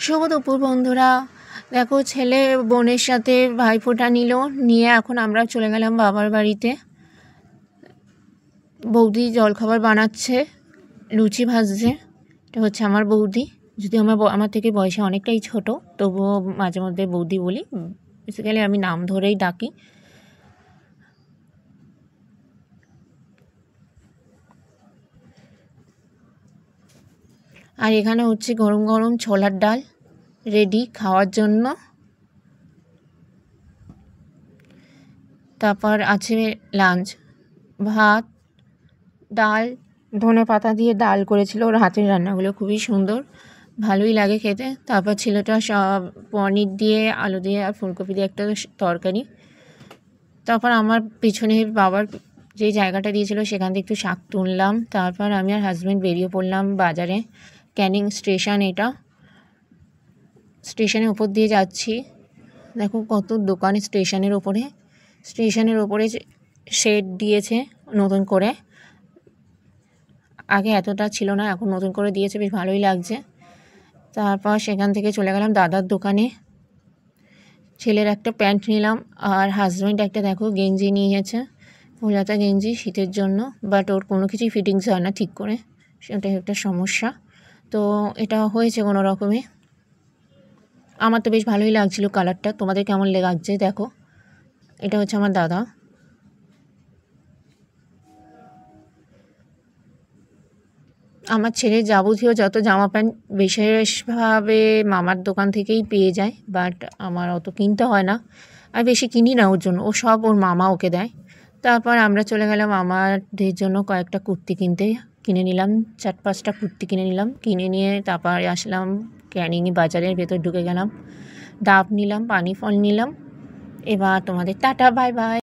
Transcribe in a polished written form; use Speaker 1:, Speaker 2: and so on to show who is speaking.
Speaker 1: শুভ দুপুর বন্ধুরা। দেখো ছেলে বোনের সাথে ভাইফোঁটা নিয়ে এখন আমরা চলে গেলাম বাবার বাড়িতে। বৌদি জলখাবার বানাচ্ছে, লুচি ভাজছে। এটা হচ্ছে আমার বৌদি, যদি আমার থেকে বয়সে অনেকটাই ছোট, তবুও মাঝে মধ্যে বৌদি বলি, বেসিক্যালি আমি নাম ধরেই ডাকি। আর এখানে হচ্ছে গরম গরম ছোলার ডাল রেডি খাওয়ার জন্য। তারপর আছে লাঞ্চ, ভাত, ডাল, ধনে পাতা দিয়ে ডাল করেছিল। ওর হাতের রান্নাগুলো খুবই সুন্দর, ভালোই লাগে খেতে। তারপর ছেলেটা সব পনির দিয়ে, আলু দিয়ে আর ফুলকপি দিয়ে একটা তরকারি। তারপর আমার পিছনে বাবার যে জায়গাটা দিয়েছিল সেখান থেকে একটু শাক তুললাম। তারপর আমি আর হাজব্যান্ড বেরিয়ে পড়লাম বাজারে। ক্যানিং স্টেশন, এটা স্টেশনের উপর দিয়ে যাচ্ছি। দেখো কত দোকান স্টেশনের ওপরে শেড দিয়েছে নতুন করে, আগে এতটা ছিল না, এখন নতুন করে দিয়েছে, বেশ ভালোই লাগছে। তারপর সেখান থেকে চলে গেলাম দাদার দোকানে। ছেলের একটা প্যান্ট নিলাম, আর হাজব্যান্ড একটা দেখো গেঞ্জি নিয়েছে, ফুলাতা গেঞ্জি শীতের জন্য, বাট ওর কোনো কিছুই ফিটিংস হয় না ঠিক করে, সেটাই একটা সমস্যা। তো এটা হয়েছে কোনো রকমে। আমার তো বেশ ভালোই লাগছিলো কালারটা, তোমাদের কেমন লাগছে দেখো। এটা হচ্ছে আমার দাদা। আমার ছেলের যাবতীয় যত জামা প্যান্ট বিশেষভাবে মামার দোকান থেকেই পেয়ে যায়, বাট আমার অত কিনতে হয় না, আর বেশি কিনি না ওর জন্য, ও সব ওর মামা ওকে দেয়। তারপর আমরা চলে গেলাম আমাদের জন্য কয়েকটা কুর্তি কিনে নিলাম, 4-5টা কুর্তি কিনে নিলাম। কিনে নিয়ে তারপর আসলাম ক্যানিং বাজারের ভেতর, ঢুকে গেলাম, ডাব নিলাম, পানি ফল নিলাম। এবার তোমাদের টাটা, বাই বাই।